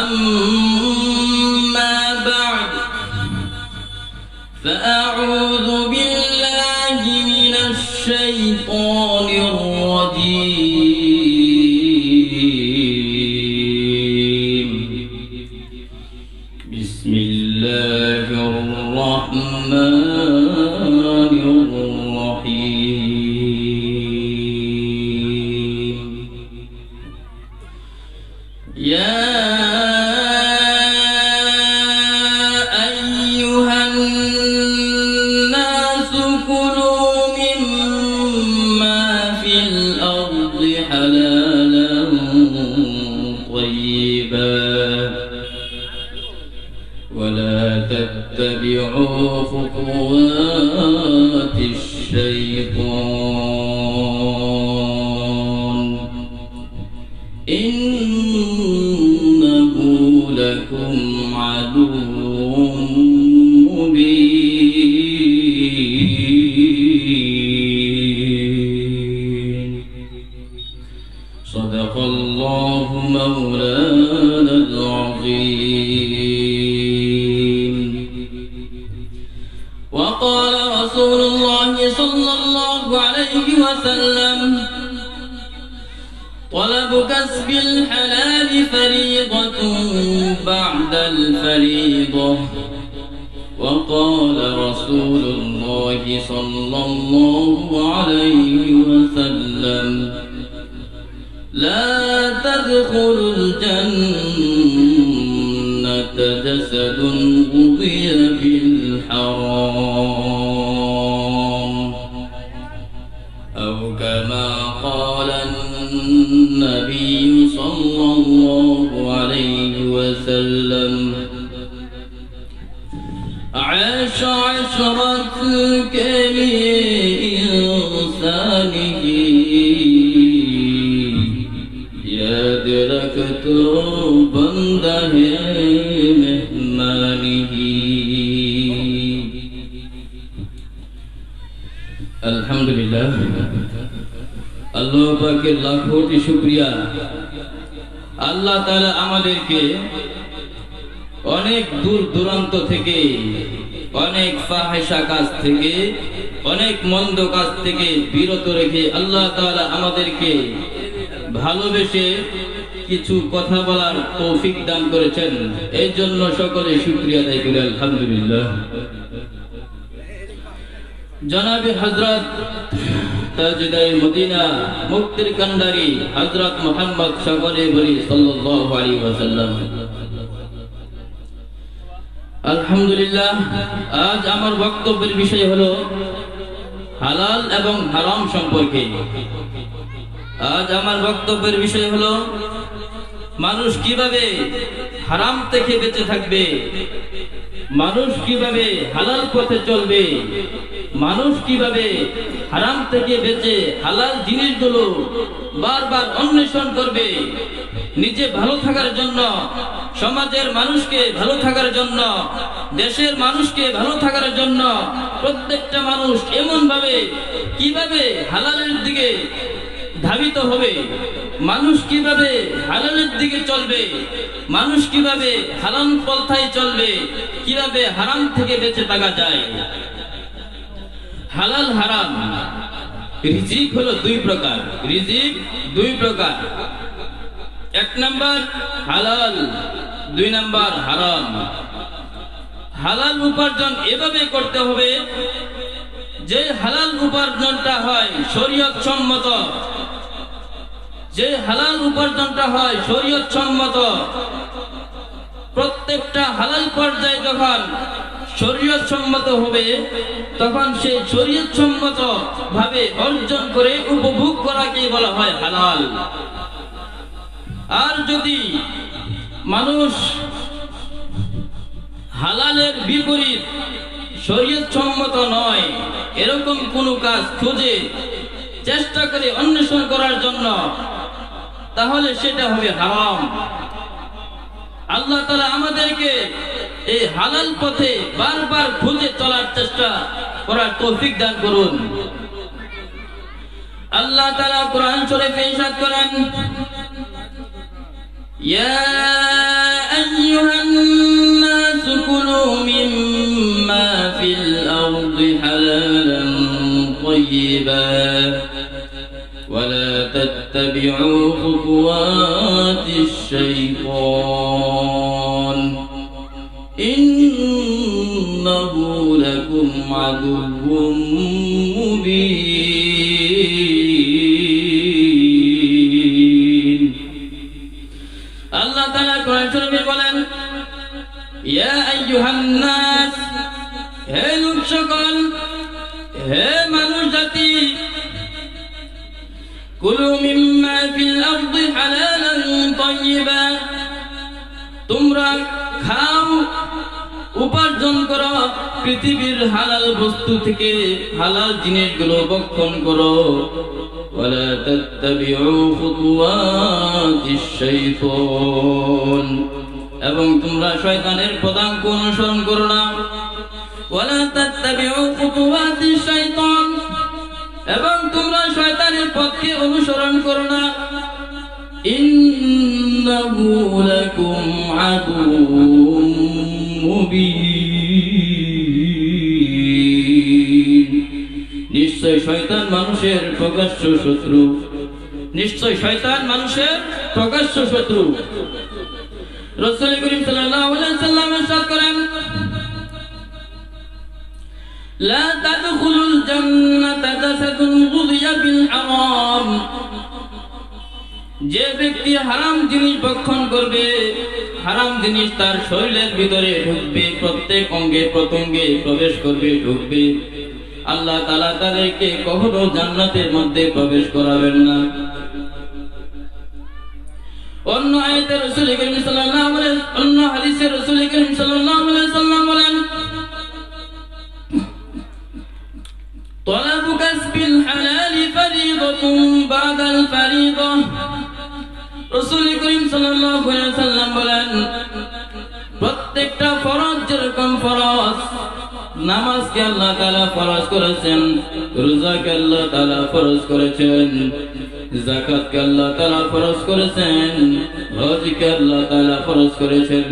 أما بعد فأعوذ بالله من الشيطان الرجيم بسم الله الرحمن الرحيم يا أيها الناس كلوا مما في الأرض حلالا طيبا ولا تتبعوا خطوات الشيطان إنه لكم عدو مبين صدق الله مولانا العظيم وقال رسول الله صلى الله عليه وسلم طلب كسب الحلال فريضة بعد الفريضة وقال رسول الله صلى الله عليه وسلم لا تدخلوا الجنة جسد غذي بالحرام أو كما قال النبي صلى الله عليه وسلم عاش عشرة كإنسانه याद रखतो बंदा है मेहमानी अल्हम्दुलिल्लाह अल्लाह पाकेर लाख कोटी शुक्रिया আল্লাহ তাআলা আমাদেরকে অনেক দূর দূরান্ত থেকে অনেক ফাহিশা কাজ থেকে অনেক মন্দ কাজ থেকে বিরত রেখে আল্লাহ তাআলা আমাদেরকে ভালোবেসে কিছু কথা বলার তৌফিক দান করেছেন এই জন্য সকলে শুকরিয়া আদায় করি আলহামদুলিল্লাহ জনাবে হযরত তাজদাই মদিনা মুক্তির কান্ডারি হযরত মুহাম্মদ সকলে বলি সাল্লাল্লাহু আলাইহি ওয়াসাল্লাম আলহামদুলিল্লাহ আজ আমার বক্তব্যের বিষয় হলো হালাল এবং হারাম সম্পর্কে আজ আমার বক্তব্যের বিষয় হলো মানুষ কিভাবে হারাম থেকে বেঁচে থাকবে মানুষ কিভাবে হালাল পথে চলবে মানুষ কিভাবে হারাম থেকে বেঁচে হালাল জিনিসগুলো বারবার অন্বেষণ করবে নিজে ভালো থাকার জন্য সমাজের মানুষকে ভালো থাকার জন্য দেশের মানুষকে ভালো থাকার জন্য প্রত্যেকটা মানুষ এমন ভাবে কিভাবে হালালের দিকে ধাবিত হবে মানুষ কিভাবে হালালের দিকে চলবে মানুষ কিভাবে হারাম পন্থায় চলবে কিভাবে হারাম থেকে বেঁচে থাকা যায় হালাল হারাম রিজিক হলো দুই প্রকার রিজিক দুই প্রকার এক নাম্বার হালাল দুই নাম্বার হারাম হালাল উপার্জন এভাবে করতে হবে যে হালাল উপার্জনটা হয় শরীয়ত সম্মত যে হালাল উপার্জনটা হয় শরীয়ত সম্মত প্রত্যেকটা হালাল পর্যায়ে যখন শরীয়ত সম্মত হবে তখন সে শরীয়ত সম্মত ভাবে অর্জন করে উপভোগ করাকে বলা হয় হালাল আর যদি মানুষ হালালের বিপরীত শরীয়ত সম্মত নয় এরকম কোনো কাজ খুঁজে চেষ্টা করে অন্বেষণ করার জন্য তাহলে সেটা হবে হারাম আল্লাহ তাআলা আমাদেরকে এই হালাল পথে বারবার খুঁজে চলার চেষ্টা করার তৌফিক দান করুন। আল্লাহ তাআলা কোরআন শরীফে ইরশাদ করেন يا أيها الناس كلوا مما في الأرض حلالا طيبا ولا تتبعوا خطوات الشيطان إنه لكم عدو مبين الله تعالى قرآن شريفে বলেন ইয়া আইয়ুহান নাস হে লোক সকল হে মানুষ জাতি কুলু মিম্মা ফিল আরদি হালালান তাইয়্যিবা তোমরা খাও উপার্জন করো পৃথিবীর হালাল বস্তু থেকে হালাল জিনিসগুলো ভক্ষণ করো ওয়ালা তাত্তাবিউ খুতুওয়াতিশ শাইতান এবং তোমরা শয়তানের পদাঙ্ক অনুসরণ করো না ওয়ালা তাত্তাবিউ খুতুওয়াতিশ শাইতান এবং তোমরা শয়তানের পথকে অনুসরণ করো না ইন্নাহু লাকুম আদুউম মুবিন নিশ্চয় শয়তান মানুষের প্রকাশ্য শত্রু নিশ্চয় শয়তান মানুষের প্রকাশ্য শত্রু রাসূল করিম সাল্লাল্লাহু আলাইহি ওয়াসাল্লাম ইরশাদ করেন لا تدخلوا الجنة جسد غذي بالحرام যে ব্যক্তি হারাম জিনিস ভক্ষণ করবে হারাম জিনিস তার শরীরের ভিতরে ঢুকবে প্রত্যেক অঙ্গে প্রত্যঙ্গে প্রবেশ করবে ঢুকবে আল্লাহ তাআলা তাদেরকে কখনো জান্নাতের মধ্যে প্রবেশ করাবেন না অন্য আয়াতে রাসূল করিম সাল্লাল্লাহু আলাইহি অন্য হাদিসে রাসূল করিম সাল্লাল্লাহু আলাইহি সাল্লাম বলেন طلب كسب الحلال فريضة بعد الفريضة রাসূল করিম সাল্লাল্লাহু আলাইহি সাল্লাম বলেন প্রত্যেকটা ফরজ যেরকম ফরজ নামাজকে আল্লাহ তাআলা ফরজ করেছেন রোজাকে আল্লাহ তাআলা ফরজ করেছেন যাকাতকে আল্লাহ তাআলা ফরজ করেছেন হজকে আল্লাহ তাআলা ফরজ করেছেন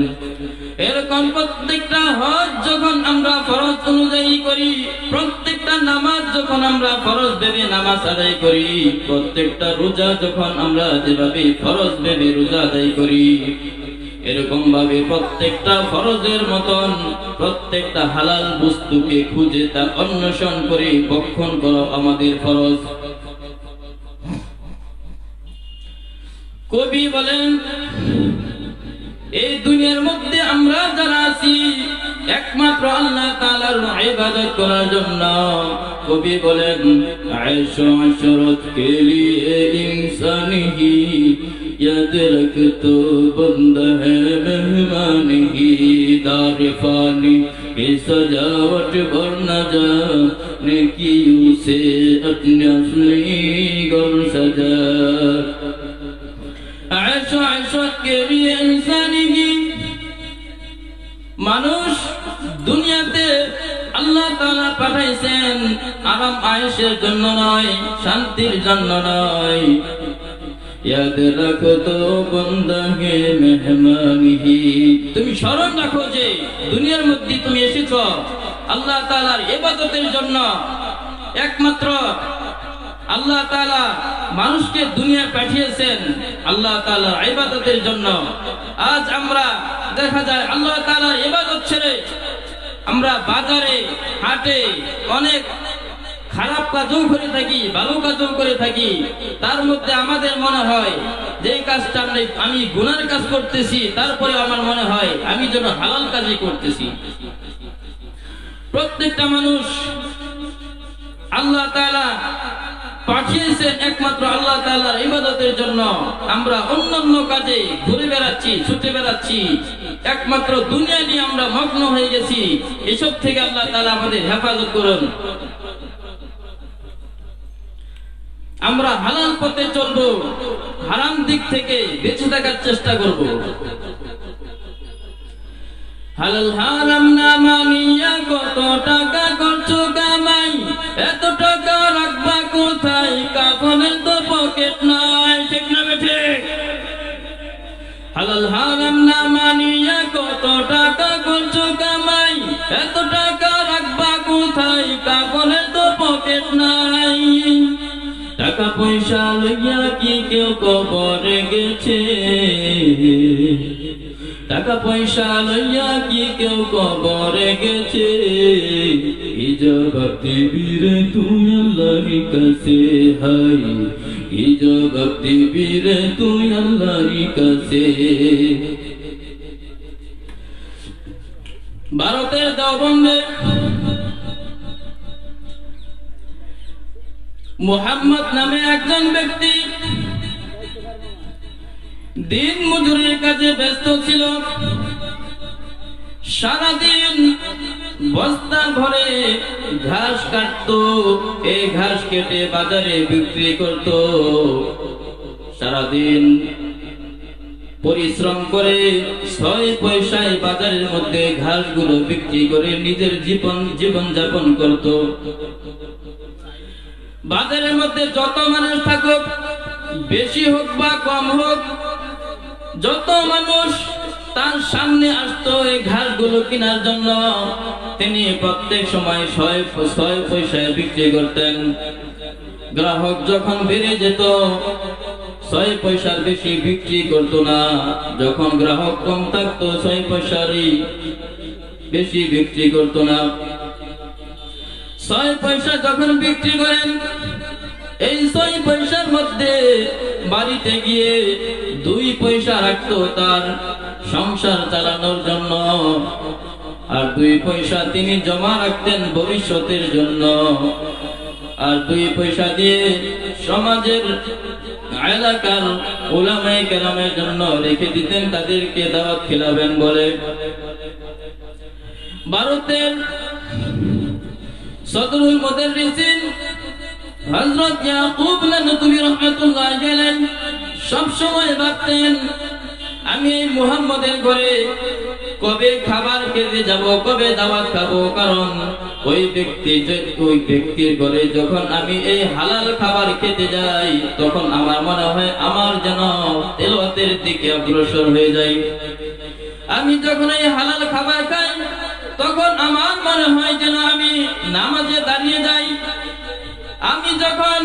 এরকম প্রত্যেকটা হজ যখন আমরা ফরজ অনুযায়ী করি প্রত্যেকটা নামাজ যখন আমরা ফরজ ভেবে নামাজ আদায় করি প্রত্যেকটা রোজা যখন আমরা যেভাবে ফরজ ভেবে রোজা আদায় করি এরকম ভাবে প্রত্যেকটা ফরজের মতন প্রত্যেকটা হালাল বস্তুকে খুঁজে তা অন্বেষণ করে ভক্ষণ করা আমাদের ফরজ কবি বলেন এই দুনিয়ার মধ্যে আমরা যারা আছি একমাত্র আল্লাহ তাআলার ইবাদত করার জন্য কবি বলেন আয়েশা আশরত কে লিয়ে ইনসানি याद रख तो बंदा है मेहमानी दार फानी की सजावट भर न जाने की उसे अपने असली घर सजा आयशा आयशा के लिए इंसानी की মানুষ দুনিয়াতে আল্লাহ তাআলা পাঠাইছেন আরাম আয়েশের জন্য নয় শান্তির জন্য নয় याद रखो तो बंदा है मेहमानी তুমি স্মরণ রাখো যে দুনিয়ার মধ্যে তুমি এসেছো আল্লাহ তাআলার ইবাদতের জন্য একমাত্র আল্লাহ তাআলা মানুষকে দুনিয়া পাঠিয়েছেন আল্লাহ তাআলার ইবাদতের জন্য আজ আমরা দেখা যায় আল্লাহ তাআলার ইবাদত ছেড়ে আমরা বাজারে হাটে অনেক খারাপ কাজও করে থাকি ভালো কাজও করে থাকি তার মধ্যে আমাদের মনে হয় যে কাজটা আমি গুনার কাজ করতেছি তারপরে আমার মনে হয় আমি যেন হালাল কাজই করতেছি প্রত্যেকটা মানুষ আল্লাহ তাআলা পাঠিয়েছেন একমাত্র আল্লাহ তাআলার ইবাদতের জন্য আমরা অন্যান্য কাজে ঘুরে বেড়াচ্ছি ছুটে বেড়াচ্ছি একমাত্র দুনিয়া নিয়ে আমরা মগ্ন হয়ে গেছি এসব থেকে আল্লাহ তাআলা আমাদের হেফাজত করুন আমরা হালাল পথে চলবো হারাম দিক থেকে বেঁচে থাকার চেষ্টা করব হালাল হারাম না মানিয়া কত টাকা করছো কামাই এত টাকা রাখবা কোথায় কাফনের তো পকেট নাই ঠিক না বেঠে হালাল হারাম না মানিয়া কত টাকা করছো কামাই, এত টাকা রাখবা কোথায়, কাপড়ে তো পকেট নাই। টাকা পয়সা লইয়া কি কেউ কবরে গেছে, টাকা পয়সা লইয়া কি কেউ কবরে গেছে। কি জবাব দিবি রে তুই আল্লাহর কাছে, হাই কি জবাব দিবি রে তুই আল্লাহর কাছে। ভারতের দেওবন্দে মুহাম্মদ নামে একজন ব্যক্তি দিন মজুরির কাজে ব্যস্ত ছিল। সারাদিন বস্তা ভরে ঘাস কাটতো, এই ঘাস কেটে বাজারে বিক্রি করত। সারাদিন পরিশ্রম করে 6 পয়সায় বাজারের মধ্যে ঘাসগুলো বিক্রি করে নিজের জীবন যাপন করত। বাজারের মধ্যে যত মানুষ থাকুক, বেশি হোক বা কম হোক, যত মানুষ তার সামনে আসতো এই ঘাসগুলো কেনার জন্য, তিনি প্রত্যেক সময় 6 পয়সায় বিক্রি করতেন। গ্রাহক যখন বেড়ে যেত 6 পয়সার বেশি বিক্রি করতো না, যখন গ্রাহক কম থাকতো 6 পয়সারই বেশি বিক্রি করতো না। 6 পয়সা যখন বিক্রি করেন, এই 6 পয়সার মধ্যে বাড়িতে গিয়ে 2 পয়সা রাখতো তার সংসার চালানোর জন্য, আর 2 পয়সা তিনি জমা রাখতেন ভবিষ্যতের জন্য, আর 2 পয়সা দিয়ে সমাজের এলাকার উলামায়ে কেরামের জন্য রেখে দিতেন, তাদেরকে দাওয়াত খিলাবেন বলে। ভারতের সদরুল মুদাররিসিন হযরত ইয়াকুব নানতুবি রাহমাতুল্লাহি আলাইহি সব সময় ভাবতেন, আমি এই মুহাম্মদের ঘরে কবে খাবার খেতে যাব, কবে দাওয়াত খাবো। কারণ ওই ব্যক্তির ঘরে যখন আমি এই হালাল খাবার খেতে যাই, তখন আমার মনে হয় আমার যেন তেলাওয়াতের দিকে অগ্রসর হয়ে যাই। আমি যখন এই হালাল খাবার খাই, তখন আমার মনে হয় যেন আমি নামাজে দাঁড়িয়ে যাই। আমি যখন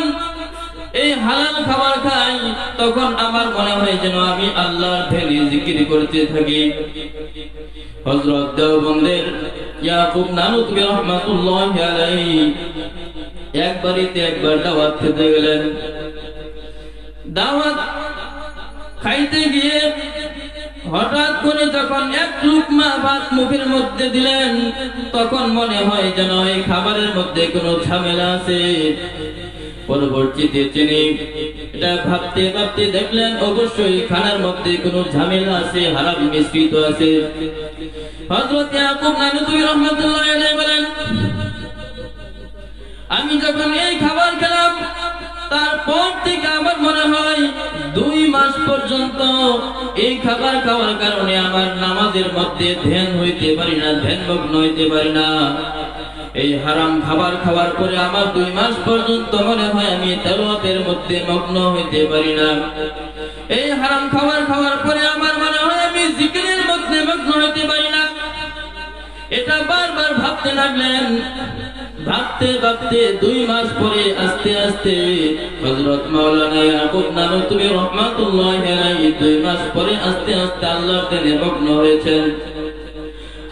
এই হালাল খাবার খাই, তখন আমার মনে হয় যেন আমি আল্লাহর ধ্যানে জিকির করতে থাকি। হযরত দেওবন্দের ইয়াকুব নানুতুবি রাহমাতুল্লাহি আলাইহি একবার দাওয়াত খেতে গেলেন। দাওয়াত খাইতে গিয়ে হঠাৎ করে যখন 1 লুকমা ভাত মুখের মধ্যে দিলেন, তখন মনে হয় যেন এই খাবারের মধ্যে কোনো ঝামেলা আছে। পরবর্তীতে তিনি এটা ভাবতে ভাবতে দেখলেন অবশ্যই খানার মধ্যে কোনো ঝামেলা আছে, হারাম মিশ্রিত আছে। হযরত ইয়াকুব নানুতুবি রাহমাতুল্লাহি আলাইহি বলেন, আমি যখন এই খাবার খেলাম, তারপর থেকে আমার মনে হয় 2 মাস পর্যন্ত এই খাবার খাওয়ার কারণে আমার নামাজের মধ্যে ধ্যান হইতে পারি না, ধ্যানমগ্ন হইতে পারি না। এই হারাম খাবার খাওয়ার পরে আমার 2 মাস পর্যন্ত মনে হয় আমি তেলাওয়াতের মধ্যে মগ্ন হইতে পারি না। এই হারাম খাবার খাওয়ার পরে আমার মনে হয় আমি জিকিরের মধ্যে মগ্ন হইতে পারি না। এটা বারবার ভাবতে লাগলেন। ভাবতে ভাবতে 2 মাস পরে আস্তে আস্তে হযরত মাওলানা ইয়াকুব নানুতুবি রাহমাতুল্লাহি আলাইহি 2 মাস পরে আস্তে আস্তে আল্লাহর ধ্যানে মগ্ন হয়েছেন।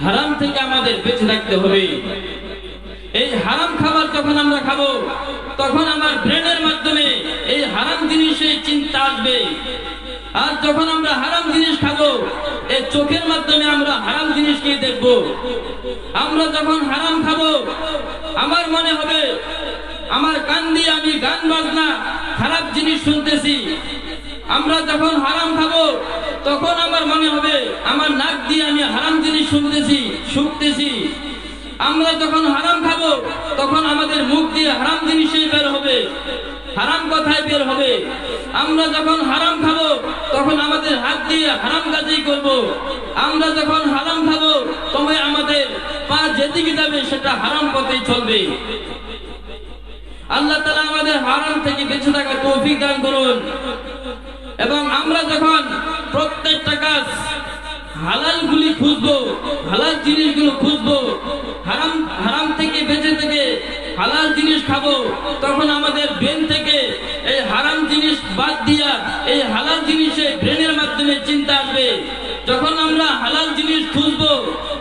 হারাম থেকে আমাদের বেঁচে থাকতে হবে। এই হারাম খাবার যখন আমরা খাবো, তখন আমার ব্রেনের মাধ্যমে এই হারাম জিনিসের চিন্তা আসবে। আর যখন আমরা হারাম জিনিস খাবো, এই চোখের মাধ্যমে আমরা হারাম জিনিসকে দেখব। আমরা যখন হারাম খাবো, আমার মনে হবে আমার কান দিয়ে আমি গান বাজনা খারাপ জিনিস শুনতেছি। আমরা যখন হারাম খাবো, তখন আমার মনে হবে আমার নাক দিয়ে আমি হারাম জিনিস শুনতেছি। আমরা যখন হারাম খাবো, তখন আমাদের মুখ দিয়ে হারাম জিনিসই বের হবে, হারাম কথাই বের হবে। আমরা যখন হারাম খাবো, তখন আমাদের হাত দিয়ে হারাম কাজই করব। আমরা যখন হারাম খাবো, তবে আমাদের পা যেদিকে যাবে সেটা হারাম পথেই চলবে। আল্লাহ তাআলা আমাদের হারাম থেকে বেঁচে থাকার তৌফিক দান করুন। এবং আমরা যখন প্রত্যেকটা কাজ কাজ, হালাল গুলি খুঁজবো, হালাল জিনিসগুলো খুঁজবো, হারাম হারাম থেকে বেঁচে থেকে হালাল জিনিস খাবো, তখন আমাদের ব্রেন থেকে এই হারাম জিনিস বাদ দিয়া এই হালাল জিনিসে ব্রেনের মাধ্যমে চিন্তা আসবে। যখন আমরা হালাল জিনিস খুঁজবো,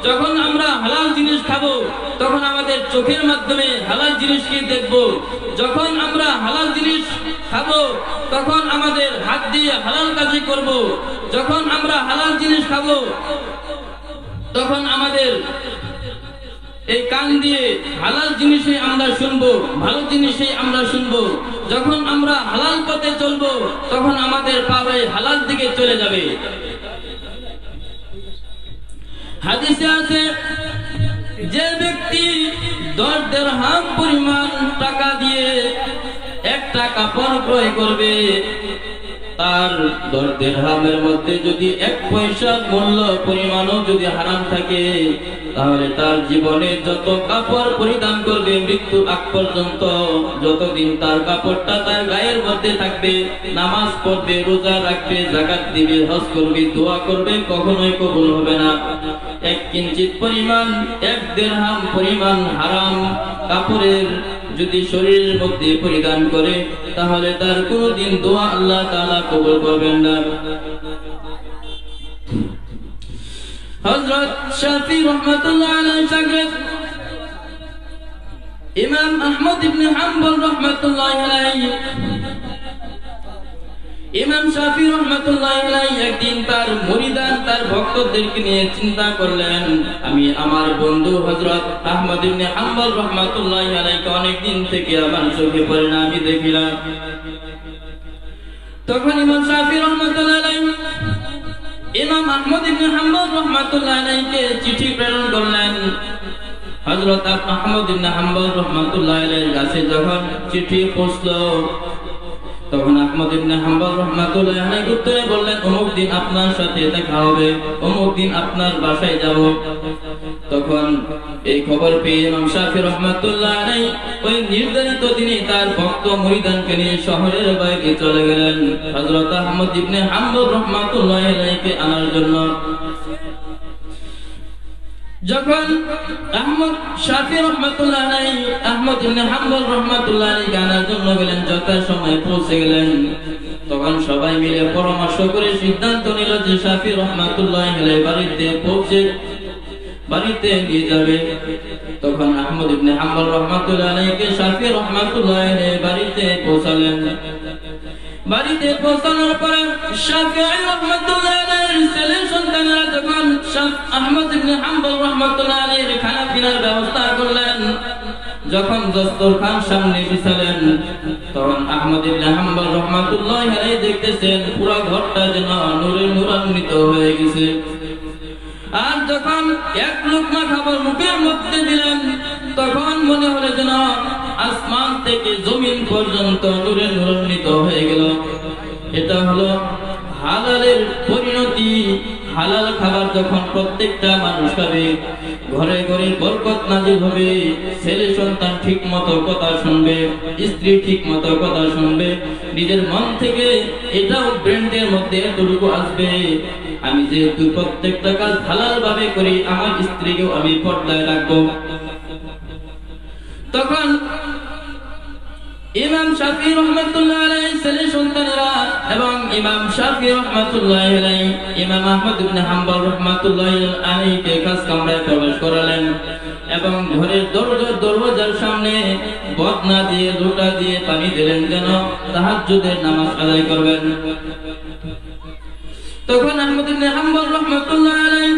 যখন আমরা হালাল জিনিস খাবো, তখন আমাদের চোখের মাধ্যমে হালাল জিনিসকে দেখবো। যখন আমরা হালাল জিনিস খাবো, তখন আমাদের হাত দিয়ে হালাল কাজই করব। যখন আমরা হালাল জিনিস খাবো, তখন আমাদের এই কান দিয়ে হালাল জিনিসই আমরা শুনবো, ভালো জিনিসই আমরা শুনবো। যখন আমরা হালাল পথে চলবো, তখন আমাদের পা হালাল দিকে চলে যাবে। হাদিসে আছে, যে ব্যক্তি 10 দিরহাম পরিমাণ টাকা দিয়ে একটা কাপড় ক্রয় করবে, তার 10 দিরহামের মধ্যে যদি 1 পয়সা মূল্য পরিমাণও যদি হারাম থাকে, তাহলে তার জীবনে যত কাপড় পরিধান করবে মৃত্যু আগ পর্যন্ত, যতদিন তার কাপড়টা তার গায়ের মধ্যে থাকবে, নামাজ পড়বে, রোজা রাখবে, যাকাত দিবে, হজ করবে, দোয়া করবে, কখনোই কবুল হবে না। 1 কিঞ্চিত পরিমাণ, 1 দিরহাম পরিমাণ হারাম কাপড়ের যদি শরীরের মধ্যে পরিধান করে, তাহলে তার কোনদিন দোয়া আল্লাহ তাআলা কবুল করবেন না। হযরত শাফি রাহমাতুল্লাহ আলাইহি শাগির্দ ইমাম আহমদ ইবনে হাম্বল রাহমাতুল্লাহ আলাইহি, ইমাম শাফি রাহমাতুল্লাহ আলাইহি একদিন তার মুরিদান, তার ভক্তদেরকে নিয়ে চিন্তা করলেন, আমি আমার বন্ধু হযরত আহমদ ইবনে হাম্বল রাহমাতুল্লাহ আলাইহি অনেকদিন থেকে আমার চোখে পড়ে না, আমি দেখিলাম। তখন ইমাম শাফি রাহমাতুল্লাহ আলাইহি ইমাম আহমদ ইবনে হাম্বল রাহমাতুল্লাহ আলাইহিকে চিঠি প্রেরণ করলেন। হযরত আহমদ ইবনে হাম্বল রাহমাতুল্লাহ আলাইহির কাছে যখন চিঠি পৌঁছলো, তখন আহমদ ইবনে হাম্বল রাহমাতুল্লাহ আলাইহি উত্তরে বললেন, অমুক দিন আপনার সাথে দেখা হবে, অমুক দিন আপনার বাসায় যাব। তখন এই খবর পেয়ে ইমাম শাফি রাহমাতুল্লাহ আলাইহি ওই নির্ধারিত দিনে তার ভক্ত মুরিদানকে নিয়ে শহরের বাইরে চলে গেলেন হযরত আহমদ ইবনে হাম্বল রাহমাতুল্লাহ আলাইহিকে আনার জন্য। যখন আহমদ শাফি রাহমাতুল্লাহ আলাইহি আহমদ ইবনে হাম্বল রাহমাতুল্লাহ আলাইহি আনার জন্য গেলেন, যথাসময়ে পৌঁছে গেলেন। তখন সবাই মিলে পরামর্শ করে সিদ্ধান্ত নিল যে শাফি রাহমাতুল্লাহ আলাইহি বাড়িতে নিয়ে যাবে। তখন আহমদ ইবনে হাম্বল রাহমাতুল্লাহ আলাইহিকে শাফি রাহমাতুল্লাহ আলাইহি বাড়িতে পৌঁছালেন। বাড়িতে পৌঁছানোর পরে শাফিঈ রাহমাতুল্লাহ আলাইহির ছেলে সন্তানরা যখন আহমদ ইবনে হাম্বল রাহমাতুল্লাহ আলাইহির খানা পিনার ব্যবস্থা করলেন, যখন দস্তরখান সামনে বিছালেন, তখন আহমদ ইবনে হাম্বল রাহমাতুল্লাহ আলাইহি দেখতেছেন পুরো ঘরটা যেন নূরে নূরান্বিত হয়ে গেছে। আর যখন 1 লুকমা খাবার মুখের মধ্যে দিলেন, তখন মনে হলো যেন আসমান থেকে জমিন পর্যন্ত নূরে নূরান্বিত হয়ে গেল। এটা হলো হালালের পরিণতি। হালাল খাবার যখন প্রত্যেকটা মানুষ খাবে, ঘরে ঘরে বরকত নাজিল হবে, ছেলে সন্তান ঠিক মতো কথা শুনবে, স্ত্রী ঠিক মতো কথা শুনবে, নিজের মন থেকে এটাও ব্রেন্ডের মধ্যে এতটুকু আসবে, আমি যেহেতু প্রত্যেকটা কাজ হালাল ভাবে করি, আমার স্ত্রীকেও আমি পর্দায় রাখবো। তখন ইমাম শাফি রাহমাতুল্লাহ আলাইহি ছেলে সন্তানেরা এবং ইমাম শাফি রাহমাতুল্লাহ আলাইহি ইমাম আহমদ ইবনে হাম্বল রাহমাতুল্লাহ আলাইহিকে কাজ কামরায় প্রবেশ করালেন এবং ঘরের দরজার সামনে বদনা দিয়ে লোটা দিয়ে পানি দিলেন, যেন তাহাজ্জুদের নামাজ আদায় করবেন। তখন আহমদ ইবনে হাম্বল রাহমাতুল্লাহ আলাইহি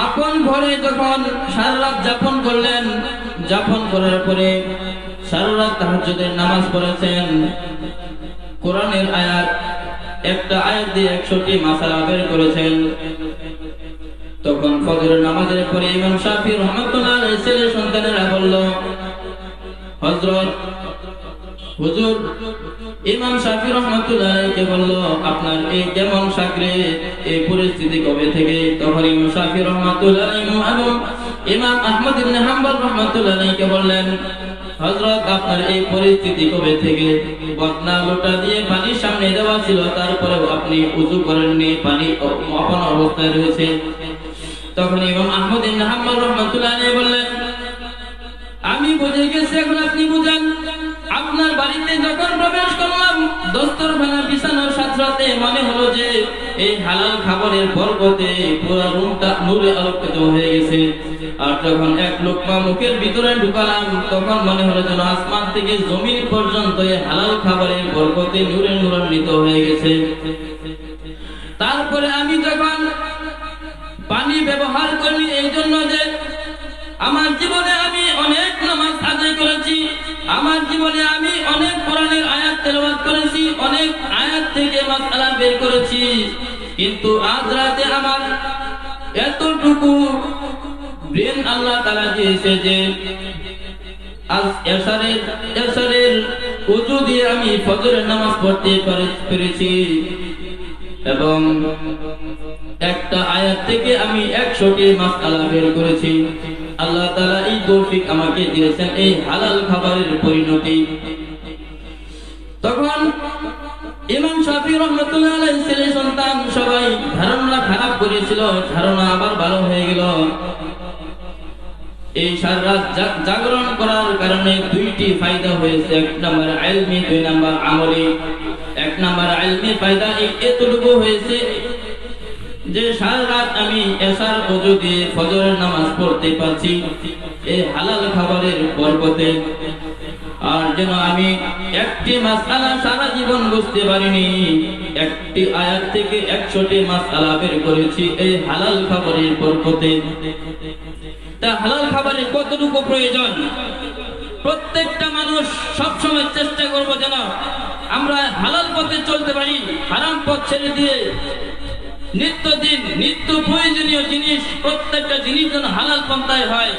আপন ঘরে যখন সারা রাত যাপন করলেন, যাপন করার পরে সারা রাত তাহাজ্জুদের নামাজ পড়েছেন, কোরআনের আয়াত একটা আয়াত দিয়ে 100টি মাসালা বের করেছেন। তখন ফজরের নামাজের পরে ইমাম শাফি রাহমাতুল্লাহ আলাইহি ছেলে সন্তানেরা বলল, হযরত হুজুর, ইমাম শাফি রাহমাতুল্লাহ আলাইহি বলল, আপনার এই কেমন সাকরে, এই পরিস্থিতি কবে থেকে? তখন ইমাম শাফি রাহমাতুল্লাহ আলাইহি এবং ইমাম আহমদ ইবনে হাম্বল রাহমাতুল্লাহ আলাইহি বললেন, হযরত আপনার এই পরিস্থিতি কবে থেকে? বদনা লোটা দিয়ে পানি সামনে দেওয়া ছিল, তারপরেও আপনি ওযু করেননি, পানি আপন অবস্থায় রয়েছে। তখন ইমাম আহমদ ইবনে হাম্বল রাহমাতুল্লাহ আলাইহি বললেন, আমি বুঝে গেছি, এখন আপনি বুঝান। আপনার বাড়িতে যখন প্রবেশ করলাম, দস্তরখানা বিছানোর সাথে সাথে মনে হলো যে এই হালাল খাবারের বরকতে পুরো রুমটা নূরে আলোকিত হয়ে গেছে। আর যখন এক লোকমা মুখের ভিতরে ঢুকালাম, তখন মনে হলো যেন আসমান থেকে জমিন পর্যন্ত এই হালাল খাবারের বরকতে নূরে নূরান্বিত হয়ে গেছে। তারপরে আমি যখন পানি ব্যবহার করি, এই জন্য যে আমার জীবনে আমি অনেক নামাজ আদায় করেছি, আমার জীবনে আমি অনেক কোরআনের আয়াত তেলাওয়াত করেছি, অনেক আয়াত থেকে মাসআলা বের করেছি, কিন্তু আজ রাতে আমার এতটুকু ব্রেন আল্লাহ তাআলা দিয়েছে যে আজ এশারের ওযু দিয়ে আমি ফজরের নামাজ পড়তে পেরেছি এবং একটা আয়াত থেকে আমি 100টি মাসআলা বের করেছি। আল্লাহ তাআলা এই তৌফিক আমাকে দিয়েছেন, এই হালাল খাবারের পরিণতি। তখন ইমাম শাফি রাহমাতুল্লাহ আলাইহির ছেলে সন্তান সবাই ধারণা খারাপ করেছিল, ধারণা আবার ভালো হয়ে গেল। এই সারা রাত জাগরণ করার কারণে দুইটি ফায়দা হয়েছে, এক নাম্বার ইলমি, দুই নাম্বার আমলি। এক নাম্বার ইলমি ফায়দা এতটুকু হয়েছে যে সারা রাত আমি এশার ওযু দিয়ে ফজরের নামাজ পড়তে পারছি এই হালাল খাবারের বরকতে। আর যেন আমি একটি মাসআলা সারা জীবন বুঝতে পারিনি, একটি আয়াত থেকে 100টি মাসআলা বের করেছি এই হালাল খাবারের বরকতে। তা হালাল খাবারের কতটুকু প্রয়োজন? প্রত্যেকটা মানুষ সবসময় চেষ্টা করব যেন আমরা হালাল পথে চলতে পারি, হারাম পথ ছেড়ে দিয়ে নিত্যদিন নিত্য প্রয়োজনীয় জিনিস, প্রত্যেকটা জিনিস যেন হালাল পন্থায় হয়।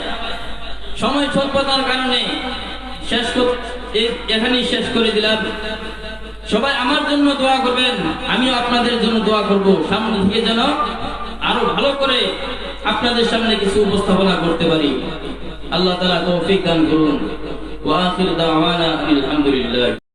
সময় স্বল্পতার কারণে এখানেই শেষ করে দিলাম। সবাই আমার জন্য দোয়া করবেন, আমিও আপনাদের জন্য দোয়া করব, সামনে থেকে যেন আরো ভালো করে আপনাদের সামনে কিছু উপস্থাপনা করতে পারি। আল্লাহ তাআলা তৌফিক দান করুন। ওয়া আখির দাওয়ানা আলহামদুলিল্লাহ।